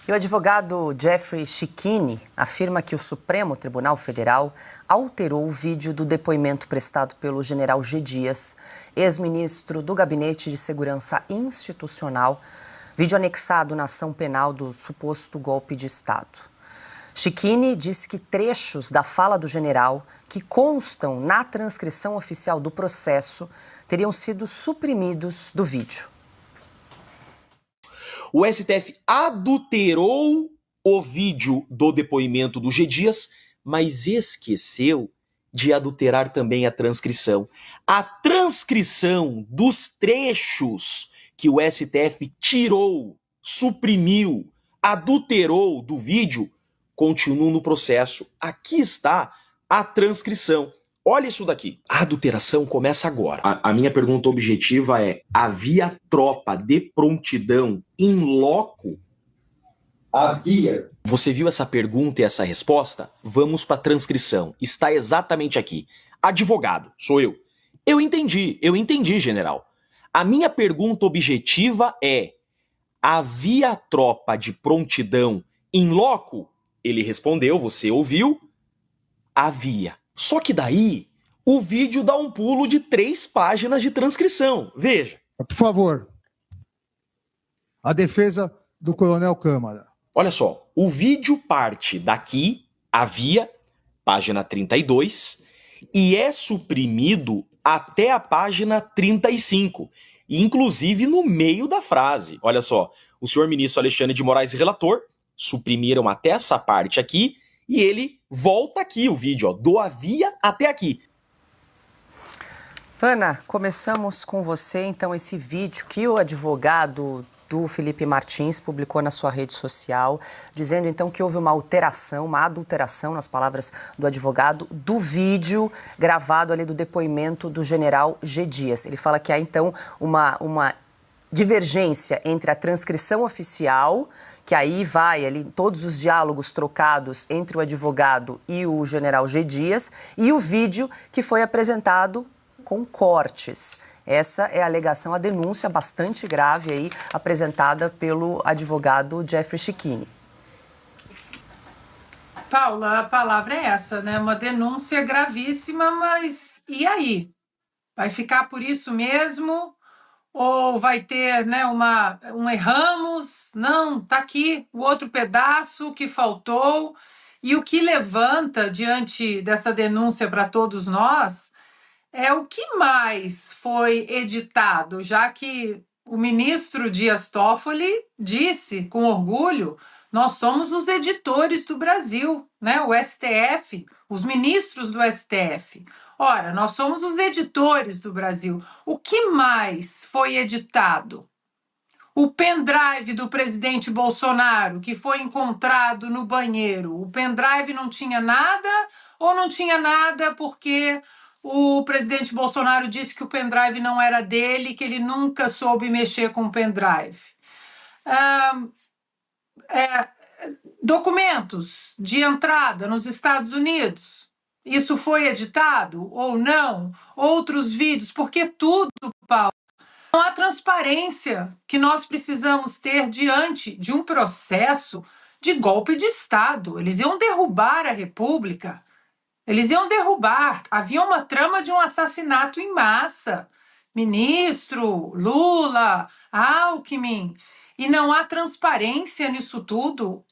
E o advogado Jeffrey Schichini afirma que o Supremo Tribunal Federal alterou o vídeo do depoimento prestado pelo general G. Dias, ex-ministro do Gabinete de Segurança Institucional, vídeo anexado na ação penal do suposto golpe de Estado. Schichini disse que trechos da fala do general, que constam na transcrição oficial do processo, teriam sido suprimidos do vídeo. O STF adulterou o vídeo do depoimento do G. Dias, mas esqueceu de adulterar também a transcrição. A transcrição dos trechos que o STF tirou, suprimiu, adulterou do vídeo, continuam no processo. Aqui está a transcrição. Olha isso daqui. A adulteração começa agora. A minha pergunta objetiva é: havia tropa de prontidão in loco? Havia. Você viu essa pergunta e essa resposta? Vamos para a transcrição. Está exatamente aqui. Advogado, sou eu. Eu entendi, general. A minha pergunta objetiva é: havia tropa de prontidão in loco? Ele respondeu, você ouviu? Havia. Só que daí, o vídeo dá um pulo de 3 páginas de transcrição. Veja. Por favor. A defesa do Coronel Câmara. Olha só, o vídeo parte daqui, havia, página 32, e é suprimido até a página 35, inclusive no meio da frase. Olha só, o senhor ministro Alexandre de Moraes, relator, suprimiram até essa parte aqui, e ele volta aqui o vídeo, ó, do havia até aqui. Ana, começamos com você, então, esse vídeo que o advogado do Felipe Martins publicou na sua rede social, dizendo, então, que houve uma alteração, uma adulteração, nas palavras do advogado, do vídeo gravado ali do depoimento do general G. Dias. Ele fala que há, então, uma divergência entre a transcrição oficial, que aí vai ali todos os diálogos trocados entre o advogado e o general G. Dias, e o vídeo que foi apresentado com cortes. Essa é a alegação, a denúncia bastante grave aí apresentada pelo advogado Jeffrey Schichini. Paula, a palavra é essa, né? Uma denúncia gravíssima, mas e aí? Vai ficar por isso mesmo? Ou vai ter, né, um erramos? Não, tá aqui o outro pedaço que faltou. E o que levanta diante dessa denúncia para todos nós é o que mais foi editado, já que o ministro Dias Toffoli disse com orgulho: nós somos os editores do Brasil, né? O STF, os ministros do STF. Ora, nós somos os editores do Brasil. O que mais foi editado? O pendrive do presidente Bolsonaro, que foi encontrado no banheiro. O pendrive não tinha nada ou não tinha nada porque o presidente Bolsonaro disse que o pendrive não era dele, que ele nunca soube mexer com o pendrive. Documentos de entrada nos Estados Unidos. Isso foi editado ou não? Outros vídeos, porque tudo, Paulo, não há transparência que nós precisamos ter diante de um processo de golpe de Estado. Eles iam derrubar a República. Eles iam derrubar. Havia uma trama de um assassinato em massa. Ministro, Lula, Alckmin. E não há transparência nisso tudo.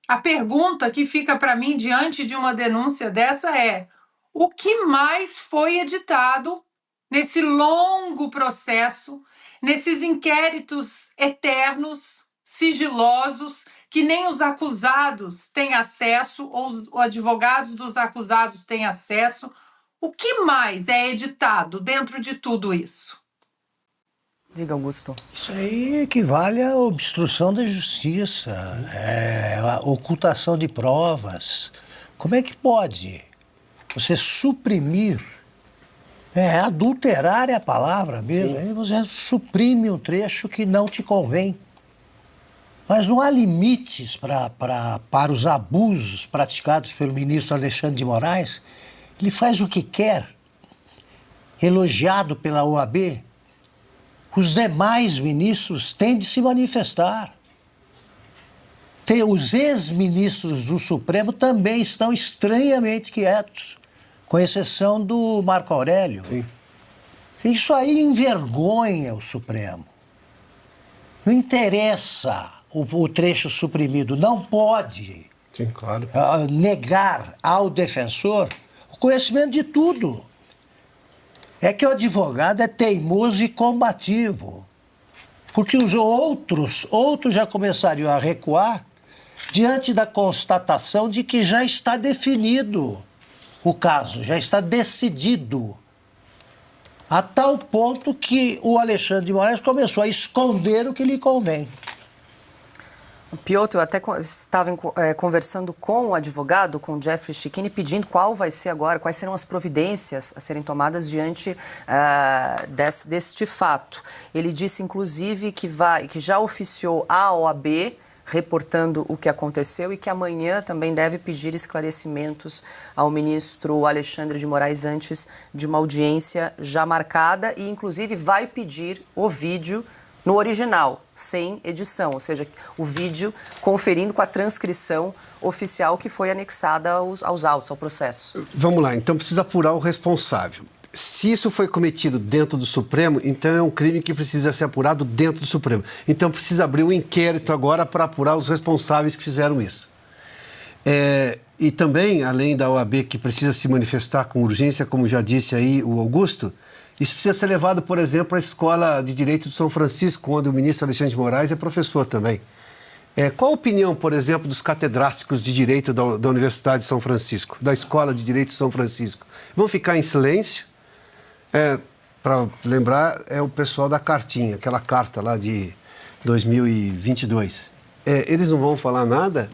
A pergunta que fica para mim diante de uma denúncia dessa é: o que mais foi editado nesse longo processo, nesses inquéritos eternos, sigilosos, que nem os acusados têm acesso, ou os advogados dos acusados têm acesso? O que mais é editado dentro de tudo isso? Diga, Augusto. Isso aí equivale à obstrução da justiça, a ocultação de provas. Como é que pode você suprimir, adulterar é a palavra mesmo, aí você suprime um trecho que não te convém. Mas não há limites para os abusos praticados pelo ministro Alexandre de Moraes. Ele faz o que quer, elogiado pela OAB. Os demais ministros têm de se manifestar. os ex-ministros do Supremo também estão estranhamente quietos, com exceção do Marco Aurélio. Sim. Isso aí envergonha o Supremo. Não interessa o trecho suprimido, não pode Sim, claro. negar ao defensor o conhecimento de tudo. É que o advogado é teimoso e combativo, porque os outros já começariam a recuar diante da constatação de que já está definido o caso, já está decidido. A tal ponto que o Alexandre de Moraes começou a esconder o que lhe convém. Piotr, eu até estava conversando com o advogado, com o Jeffrey Chikine, pedindo qual vai ser agora, quais serão as providências a serem tomadas diante deste fato. Ele disse, inclusive, que já oficiou a OAB, reportando o que aconteceu, e que amanhã também deve pedir esclarecimentos ao ministro Alexandre de Moraes antes de uma audiência já marcada, e inclusive vai pedir o vídeo no original, sem edição, ou seja, o vídeo conferindo com a transcrição oficial que foi anexada aos autos, ao processo. Vamos lá, então precisa apurar o responsável. Se isso foi cometido dentro do Supremo, então é um crime que precisa ser apurado dentro do Supremo. Então precisa abrir um inquérito agora para apurar os responsáveis que fizeram isso. E também, além da OAB que precisa se manifestar com urgência, como já disse aí o Augusto, isso precisa ser levado, por exemplo, à Escola de Direito de São Francisco, onde o ministro Alexandre de Moraes é professor também. Qual a opinião, por exemplo, dos catedráticos de Direito da Universidade de São Francisco, da Escola de Direito de São Francisco? Vão ficar em silêncio? Para lembrar, é o pessoal da cartinha, aquela carta lá de 2022. Eles não vão falar nada?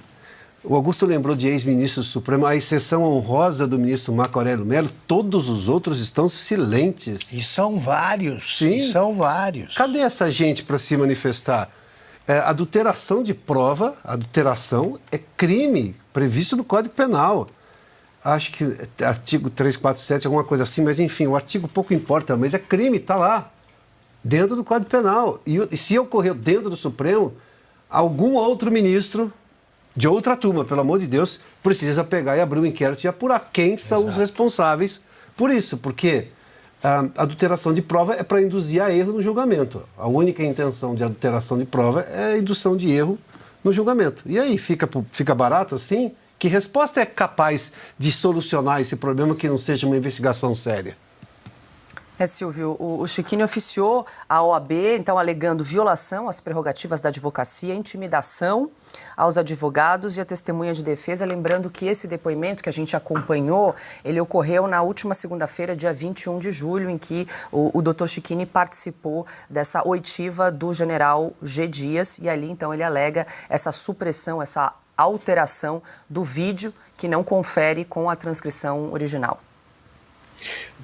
O Augusto lembrou de ex-ministros do Supremo, a exceção honrosa do ministro Marco Aurélio Mello, todos os outros estão silentes. E são vários. Sim. E são vários. Cadê essa gente para se manifestar? Adulteração de prova, adulteração é crime previsto no Código Penal. Acho que artigo 347, alguma coisa assim, mas enfim, o artigo pouco importa, mas é crime, está lá, dentro do Código Penal. E se ocorreu dentro do Supremo, algum outro ministro de outra turma, pelo amor de Deus, precisa pegar e abrir um inquérito e apurar quem são os responsáveis por isso, porque a adulteração de prova é para induzir a erro no julgamento. A única intenção de adulteração de prova é a indução de erro no julgamento. E aí, fica barato assim? Que resposta é capaz de solucionar esse problema que não seja uma investigação séria? Silvio, o Chikine oficiou a OAB, então alegando violação às prerrogativas da advocacia, intimidação aos advogados e à testemunha de defesa. Lembrando que esse depoimento que a gente acompanhou, ele ocorreu na última segunda-feira, dia 21 de julho, em que o doutor Chikine participou dessa oitiva do general G. Dias, e ali então ele alega essa supressão, essa alteração do vídeo que não confere com a transcrição original.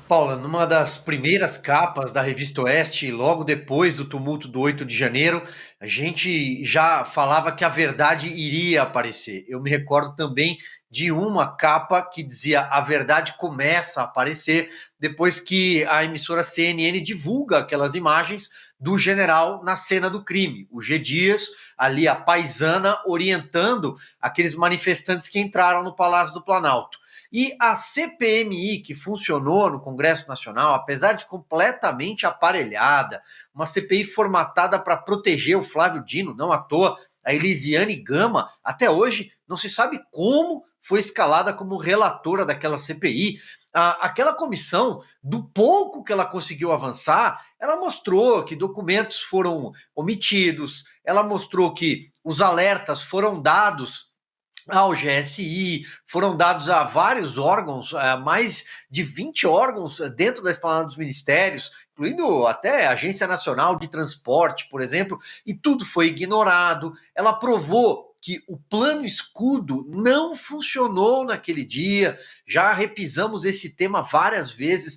Paula, numa das primeiras capas da Revista Oeste, logo depois do tumulto do 8 de janeiro, a gente já falava que a verdade iria aparecer. Eu me recordo também de uma capa que dizia a verdade começa a aparecer depois que a emissora CNN divulga aquelas imagens do general na cena do crime. O G. Dias, ali a paisana, orientando aqueles manifestantes que entraram no Palácio do Planalto. E a CPMI, que funcionou no Congresso Nacional, apesar de completamente aparelhada, uma CPI formatada para proteger o Flávio Dino, não à toa, a Elisiane Gama, até hoje não se sabe como foi escalada como relatora daquela CPI. Aquela comissão, do pouco que ela conseguiu avançar, ela mostrou que documentos foram omitidos, ela mostrou que os alertas foram dados ao GSI, foram dados a vários órgãos, mais de 20 órgãos dentro da esplanada dos ministérios, incluindo até a Agência Nacional de Transporte, por exemplo, e tudo foi ignorado. Ela provou que o plano escudo não funcionou naquele dia, já repisamos esse tema várias vezes,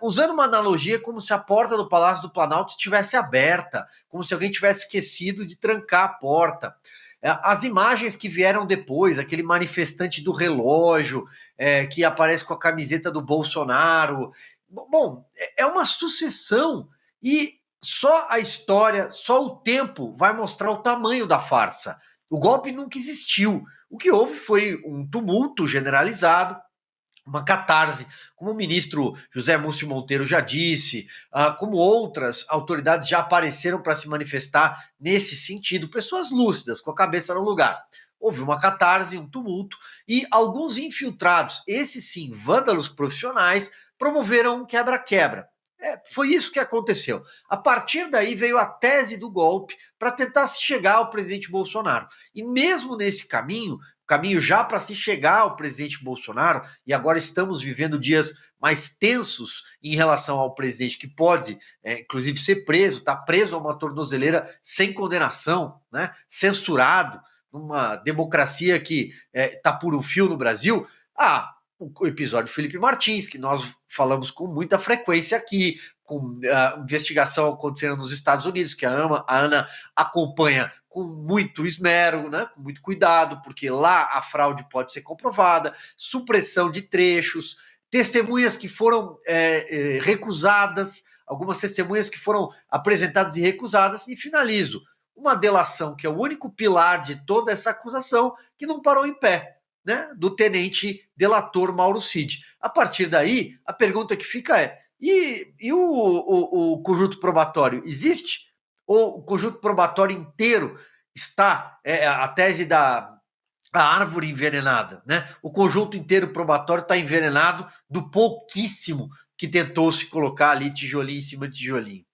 usando uma analogia, como se a porta do Palácio do Planalto estivesse aberta, como se alguém tivesse esquecido de trancar a porta. As imagens que vieram depois, aquele manifestante do relógio, que aparece com a camiseta do Bolsonaro, bom, é uma sucessão, e só a história, só o tempo vai mostrar o tamanho da farsa. O golpe nunca existiu. O que houve foi um tumulto generalizado, uma catarse, como o ministro José Múcio Monteiro já disse, como outras autoridades já apareceram para se manifestar nesse sentido, pessoas lúcidas, com a cabeça no lugar. Houve uma catarse, um tumulto, e alguns infiltrados, esses sim, vândalos profissionais, promoveram um quebra-quebra. Foi isso que aconteceu. A partir daí veio a tese do golpe para tentar se chegar ao presidente Bolsonaro. E mesmo nesse caminho já para se chegar ao presidente Bolsonaro, e agora estamos vivendo dias mais tensos em relação ao presidente que pode, inclusive, ser preso, está preso a uma tornozeleira sem condenação, né? Censurado, numa democracia que está por um fio no Brasil. O episódio Felipe Martins, que nós falamos com muita frequência aqui, com investigação acontecendo nos Estados Unidos, que a Ana acompanha com muito esmero, né, com muito cuidado, porque lá a fraude pode ser comprovada, supressão de trechos, testemunhas que foram recusadas, algumas testemunhas que foram apresentadas e recusadas, e finalizo, uma delação que é o único pilar de toda essa acusação que não parou em pé, né, do tenente delator Mauro Cid. A partir daí, a pergunta que fica e o conjunto probatório existe? Ou o conjunto probatório inteiro está a tese da árvore envenenada, né? O conjunto inteiro probatório está envenenado do pouquíssimo que tentou se colocar ali tijolinho em cima de tijolinho.